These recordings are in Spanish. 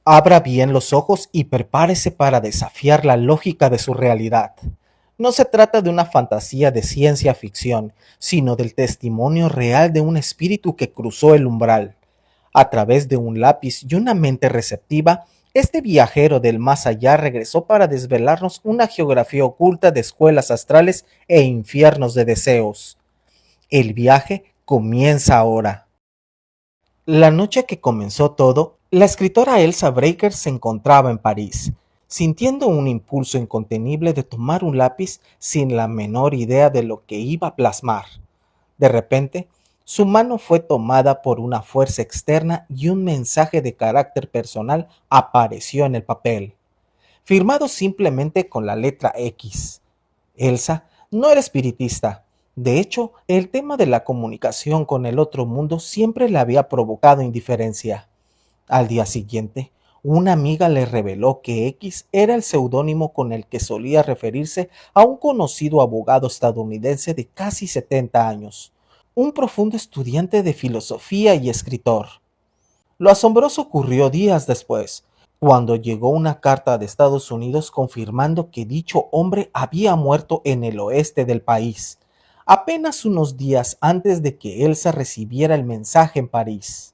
Abra bien los ojos y prepárese para desafiar la lógica de su realidad. No se trata de una fantasía de ciencia ficción, sino del testimonio real de un espíritu que cruzó el umbral. A través de un lápiz y una mente receptiva, este viajero del más allá regresó para desvelarnos una geografía oculta de escuelas astrales e infiernos de deseos. El viaje comienza ahora. La noche que comenzó todo, la escritora Elsa Breaker se encontraba en París, sintiendo un impulso incontenible de tomar un lápiz sin la menor idea de lo que iba a plasmar. De repente, su mano fue tomada por una fuerza externa y un mensaje de carácter personal apareció en el papel, firmado simplemente con la letra X. Elsa no era espiritista. De hecho, el tema de la comunicación con el otro mundo siempre le había provocado indiferencia. Al día siguiente, una amiga le reveló que X era el seudónimo con el que solía referirse a un conocido abogado estadounidense de casi 70 años, un profundo estudiante de filosofía y escritor. Lo asombroso ocurrió días después, cuando llegó una carta de Estados Unidos confirmando que dicho hombre había muerto en el oeste del país, apenas unos días antes de que Elsa recibiera el mensaje en París.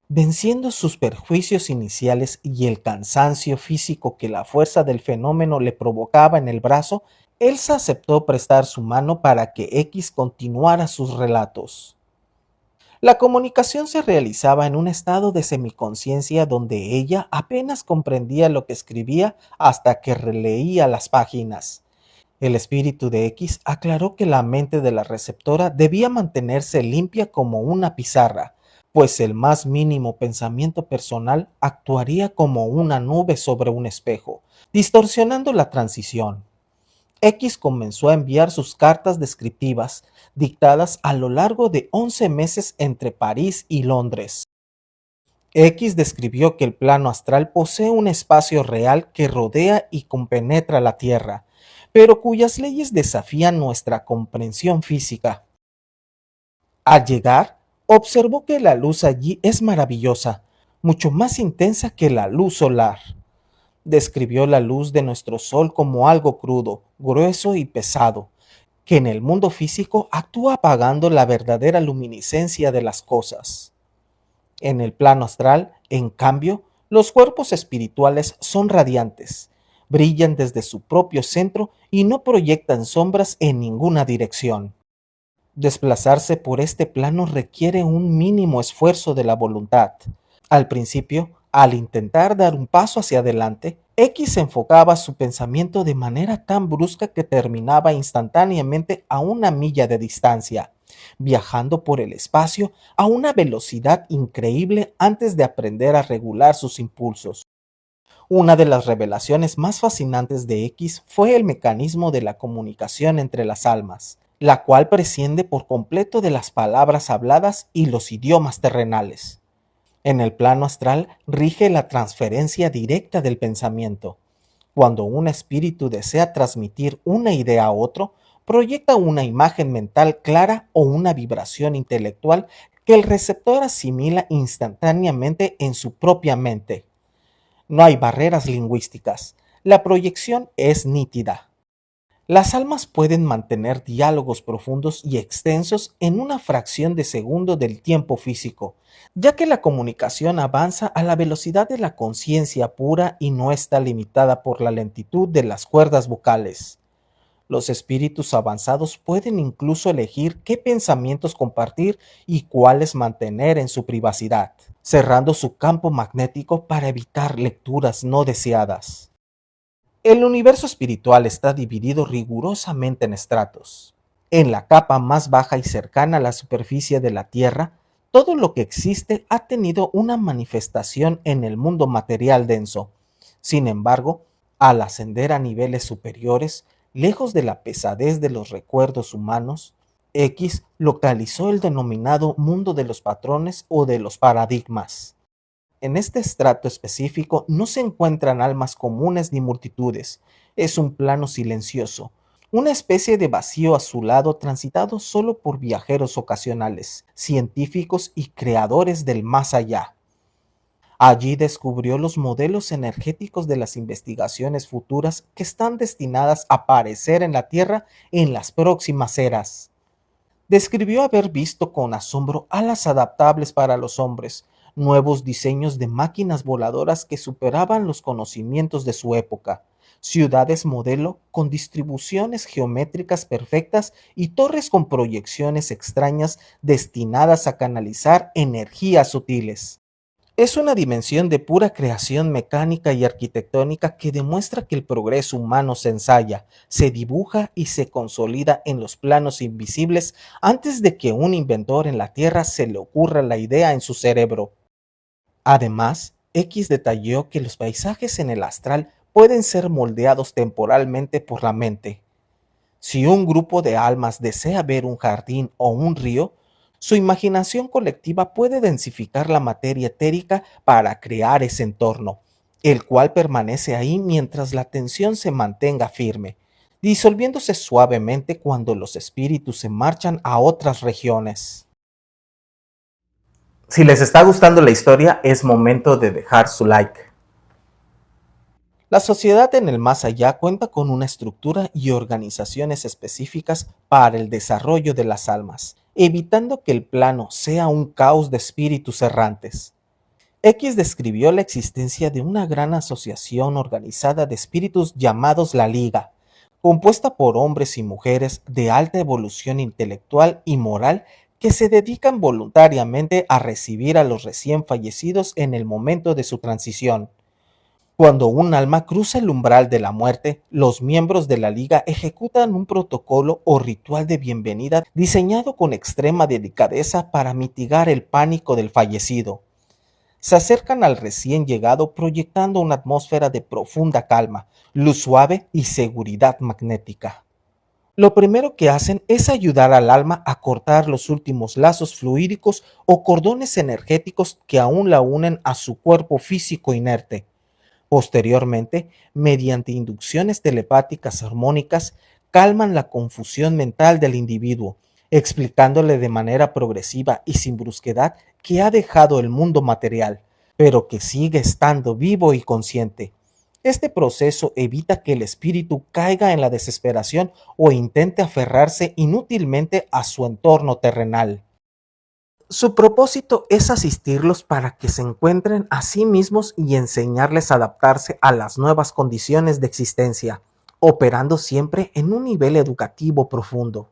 Venciendo sus perjuicios iniciales y el cansancio físico que la fuerza del fenómeno le provocaba en el brazo, Elsa aceptó prestar su mano para que X continuara sus relatos. La comunicación se realizaba en un estado de semiconciencia donde ella apenas comprendía lo que escribía hasta que releía las páginas. El espíritu de X aclaró que la mente de la receptora debía mantenerse limpia como una pizarra, pues el más mínimo pensamiento personal actuaría como una nube sobre un espejo, distorsionando la transición. X comenzó a enviar sus cartas descriptivas, dictadas a lo largo de 11 meses entre París y Londres. X describió que el plano astral posee un espacio real que rodea y compenetra la Tierra, pero cuyas leyes desafían nuestra comprensión física. Al llegar, observó que la luz allí es maravillosa, mucho más intensa que la luz solar. Describió la luz de nuestro sol como algo crudo, grueso y pesado, que en el mundo físico actúa apagando la verdadera luminiscencia de las cosas. En el plano astral, en cambio, los cuerpos espirituales son radiantes, brillan desde su propio centro y no proyectan sombras en ninguna dirección. Desplazarse por este plano requiere un mínimo esfuerzo de la voluntad. Al principio, al intentar dar un paso hacia adelante, X enfocaba su pensamiento de manera tan brusca que terminaba instantáneamente a una milla de distancia, viajando por el espacio a una velocidad increíble antes de aprender a regular sus impulsos. Una de las revelaciones más fascinantes de X fue el mecanismo de la comunicación entre las almas, la cual prescinde por completo de las palabras habladas y los idiomas terrenales. En el plano astral rige la transferencia directa del pensamiento. Cuando un espíritu desea transmitir una idea a otro, proyecta una imagen mental clara o una vibración intelectual que el receptor asimila instantáneamente en su propia mente. No hay barreras lingüísticas. La proyección es nítida. Las almas pueden mantener diálogos profundos y extensos en una fracción de segundo del tiempo físico, ya que la comunicación avanza a la velocidad de la conciencia pura y no está limitada por la lentitud de las cuerdas vocales. Los espíritus avanzados pueden incluso elegir qué pensamientos compartir y cuáles mantener en su privacidad, cerrando su campo magnético para evitar lecturas no deseadas. El universo espiritual está dividido rigurosamente en estratos. En la capa más baja y cercana a la superficie de la Tierra, todo lo que existe ha tenido una manifestación en el mundo material denso. Sin embargo, al ascender a niveles superiores, lejos de la pesadez de los recuerdos humanos, X localizó el denominado mundo de los patrones o de los paradigmas. En este estrato específico no se encuentran almas comunes ni multitudes, es un plano silencioso, una especie de vacío azulado transitado solo por viajeros ocasionales, científicos y creadores del más allá. Allí descubrió los modelos energéticos de las investigaciones futuras que están destinadas a aparecer en la Tierra en las próximas eras. Describió haber visto con asombro alas adaptables para los hombres, nuevos diseños de máquinas voladoras que superaban los conocimientos de su época, ciudades modelo con distribuciones geométricas perfectas y torres con proyecciones extrañas destinadas a canalizar energías sutiles. Es una dimensión de pura creación mecánica y arquitectónica que demuestra que el progreso humano se ensaya, se dibuja y se consolida en los planos invisibles antes de que un inventor en la Tierra se le ocurra la idea en su cerebro. Además, X detalló que los paisajes en el astral pueden ser moldeados temporalmente por la mente. Si un grupo de almas desea ver un jardín o un río, su imaginación colectiva puede densificar la materia etérica para crear ese entorno, el cual permanece ahí mientras la tensión se mantenga firme, disolviéndose suavemente cuando los espíritus se marchan a otras regiones. Si les está gustando la historia, es momento de dejar su like. La sociedad en el más allá cuenta con una estructura y organizaciones específicas para el desarrollo de las almas, evitando que el plano sea un caos de espíritus errantes. X describió la existencia de una gran asociación organizada de espíritus llamados la Liga, compuesta por hombres y mujeres de alta evolución intelectual y moral que se dedican voluntariamente a recibir a los recién fallecidos en el momento de su transición. Cuando un alma cruza el umbral de la muerte, los miembros de la Liga ejecutan un protocolo o ritual de bienvenida diseñado con extrema delicadeza para mitigar el pánico del fallecido. Se acercan al recién llegado proyectando una atmósfera de profunda calma, luz suave y seguridad magnética. Lo primero que hacen es ayudar al alma a cortar los últimos lazos fluídicos o cordones energéticos que aún la unen a su cuerpo físico inerte. Posteriormente, mediante inducciones telepáticas armónicas, calman la confusión mental del individuo, explicándole de manera progresiva y sin brusquedad que ha dejado el mundo material, pero que sigue estando vivo y consciente. Este proceso evita que el espíritu caiga en la desesperación o intente aferrarse inútilmente a su entorno terrenal. Su propósito es asistirlos para que se encuentren a sí mismos y enseñarles a adaptarse a las nuevas condiciones de existencia, operando siempre en un nivel educativo profundo.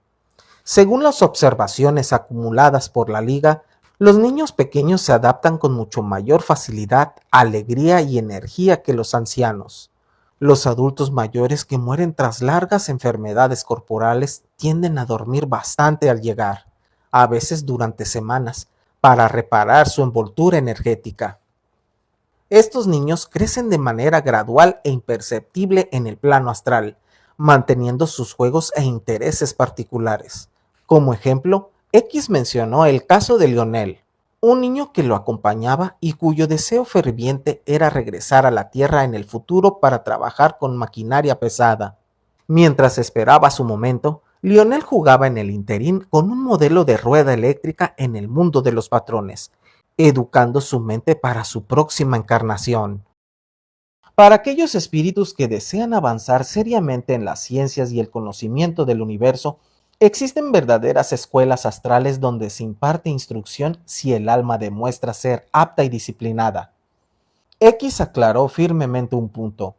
Según las observaciones acumuladas por la Liga, los niños pequeños se adaptan con mucho mayor facilidad, alegría y energía que los ancianos. Los adultos mayores que mueren tras largas enfermedades corporales tienden a dormir bastante al llegar, a veces durante semanas, para reparar su envoltura energética. Estos niños crecen de manera gradual e imperceptible en el plano astral, manteniendo sus juegos e intereses particulares. Como ejemplo, X mencionó el caso de Lionel, un niño que lo acompañaba y cuyo deseo ferviente era regresar a la Tierra en el futuro para trabajar con maquinaria pesada. Mientras esperaba su momento, Lionel jugaba en el interín con un modelo de rueda eléctrica en el mundo de los patrones, educando su mente para su próxima encarnación. Para aquellos espíritus que desean avanzar seriamente en las ciencias y el conocimiento del universo, existen verdaderas escuelas astrales donde se imparte instrucción si el alma demuestra ser apta y disciplinada. X aclaró firmemente un punto.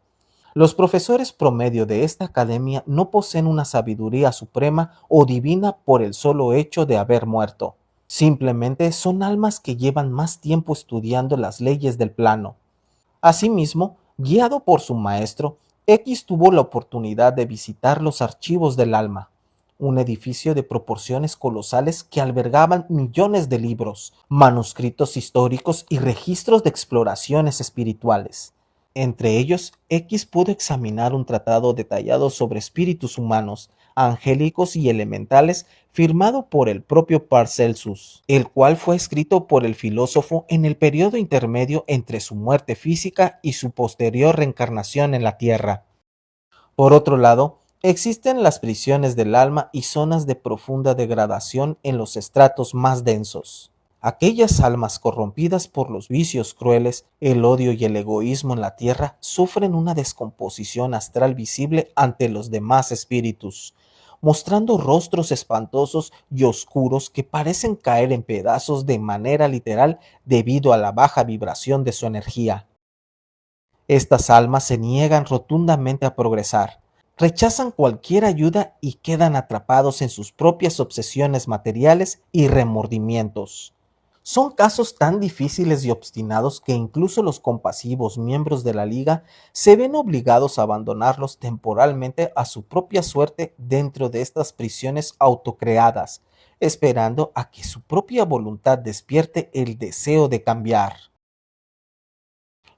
Los profesores promedio de esta academia no poseen una sabiduría suprema o divina por el solo hecho de haber muerto. Simplemente son almas que llevan más tiempo estudiando las leyes del plano. Asimismo, guiado por su maestro, X tuvo la oportunidad de visitar los archivos del alma, un edificio de proporciones colosales que albergaban millones de libros, manuscritos históricos y registros de exploraciones espirituales. Entre ellos, X pudo examinar un tratado detallado sobre espíritus humanos, angélicos y elementales firmado por el propio Paracelsus, el cual fue escrito por el filósofo en el periodo intermedio entre su muerte física y su posterior reencarnación en la Tierra. Por otro lado, existen las prisiones del alma y zonas de profunda degradación en los estratos más densos. Aquellas almas corrompidas por los vicios crueles, el odio y el egoísmo en la tierra sufren una descomposición astral visible ante los demás espíritus, mostrando rostros espantosos y oscuros que parecen caer en pedazos de manera literal debido a la baja vibración de su energía. Estas almas se niegan rotundamente a progresar, rechazan cualquier ayuda y quedan atrapados en sus propias obsesiones materiales y remordimientos. Son casos tan difíciles y obstinados que incluso los compasivos miembros de la Liga se ven obligados a abandonarlos temporalmente a su propia suerte dentro de estas prisiones autocreadas, esperando a que su propia voluntad despierte el deseo de cambiar.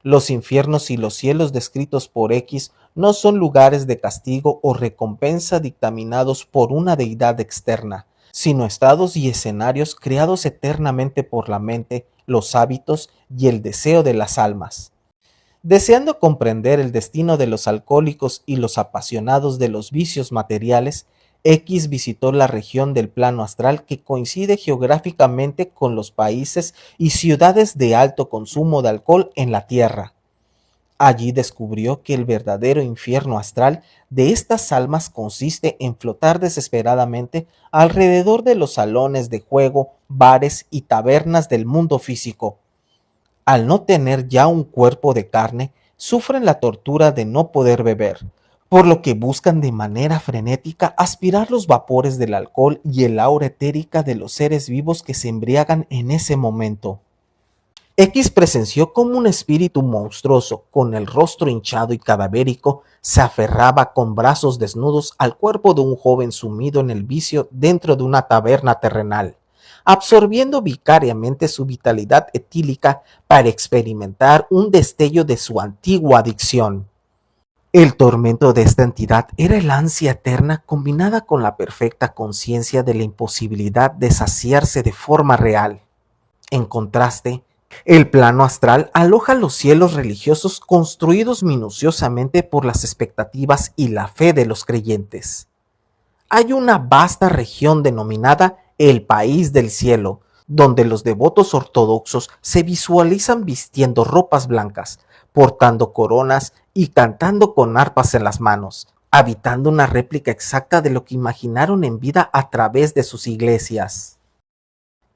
Los infiernos y los cielos descritos por X no son lugares de castigo o recompensa dictaminados por una deidad externa, sino estados y escenarios creados eternamente por la mente, los hábitos y el deseo de las almas. Deseando comprender el destino de los alcohólicos y los apasionados de los vicios materiales, X visitó la región del plano astral que coincide geográficamente con los países y ciudades de alto consumo de alcohol en la Tierra. Allí descubrió que el verdadero infierno astral de estas almas consiste en flotar desesperadamente alrededor de los salones de juego, bares y tabernas del mundo físico. Al no tener ya un cuerpo de carne, sufren la tortura de no poder beber, por lo que buscan de manera frenética aspirar los vapores del alcohol y el aura etérica de los seres vivos que se embriagan en ese momento. X presenció cómo un espíritu monstruoso, con el rostro hinchado y cadavérico, se aferraba con brazos desnudos al cuerpo de un joven sumido en el vicio dentro de una taberna terrenal, absorbiendo vicariamente su vitalidad etílica para experimentar un destello de su antigua adicción. El tormento de esta entidad era el ansia eterna combinada con la perfecta conciencia de la imposibilidad de saciarse de forma real. En contraste, el plano astral aloja los cielos religiosos construidos minuciosamente por las expectativas y la fe de los creyentes. Hay una vasta región denominada el País del Cielo, donde los devotos ortodoxos se visualizan vistiendo ropas blancas, portando coronas y cantando con arpas en las manos, habitando una réplica exacta de lo que imaginaron en vida a través de sus iglesias.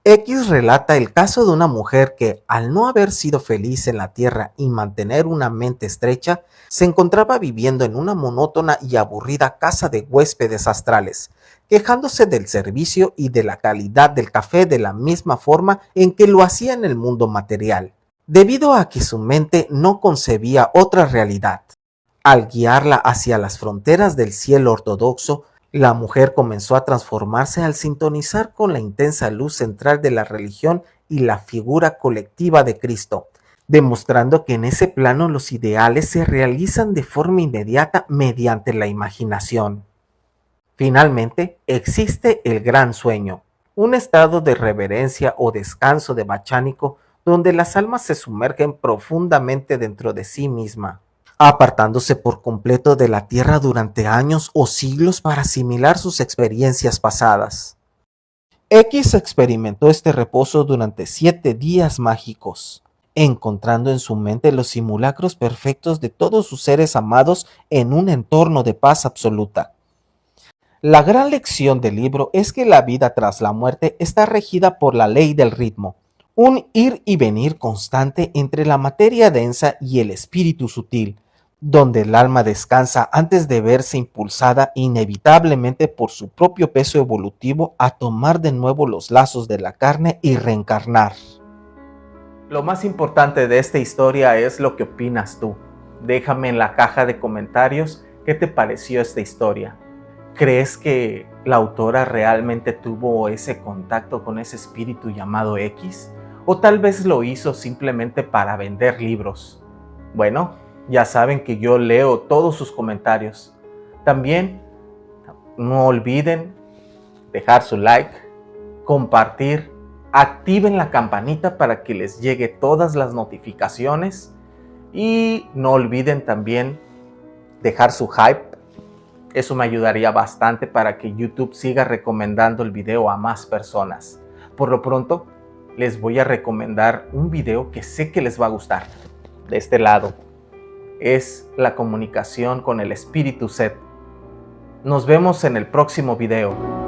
X relata el caso de una mujer que, al no haber sido feliz en la tierra y mantener una mente estrecha, se encontraba viviendo en una monótona y aburrida casa de huéspedes astrales, quejándose del servicio y de la calidad del café de la misma forma en que lo hacía en el mundo material, debido a que su mente no concebía otra realidad. Al guiarla hacia las fronteras del cielo ortodoxo, la mujer comenzó a transformarse al sintonizar con la intensa luz central de la religión y la figura colectiva de Cristo, demostrando que en ese plano los ideales se realizan de forma inmediata mediante la imaginación. Finalmente, existe el gran sueño, un estado de reverencia o descanso de bachánico donde las almas se sumergen profundamente dentro de sí misma, apartándose por completo de la tierra durante años o siglos para asimilar sus experiencias pasadas. X experimentó este reposo durante 7 días mágicos, encontrando en su mente los simulacros perfectos de todos sus seres amados en un entorno de paz absoluta. La gran lección del libro es que la vida tras la muerte está regida por la ley del ritmo, un ir y venir constante entre la materia densa y el espíritu sutil, donde el alma descansa antes de verse impulsada inevitablemente por su propio peso evolutivo a tomar de nuevo los lazos de la carne y reencarnar. Lo más importante de esta historia es lo que opinas tú. Déjame en la caja de comentarios qué te pareció esta historia. ¿Crees que la autora realmente tuvo ese contacto con ese espíritu llamado X? ¿O tal vez lo hizo simplemente para vender libros? Bueno, ya saben que yo leo todos sus comentarios. También no olviden dejar su like, compartir, activen la campanita para que les llegue todas las notificaciones y no olviden también dejar su hype. Eso me ayudaría bastante para que YouTube siga recomendando el video a más personas. Por lo pronto, les voy a recomendar un video que sé que les va a gustar. De este lado es la comunicación con el espíritu Set. Nos vemos en el próximo video.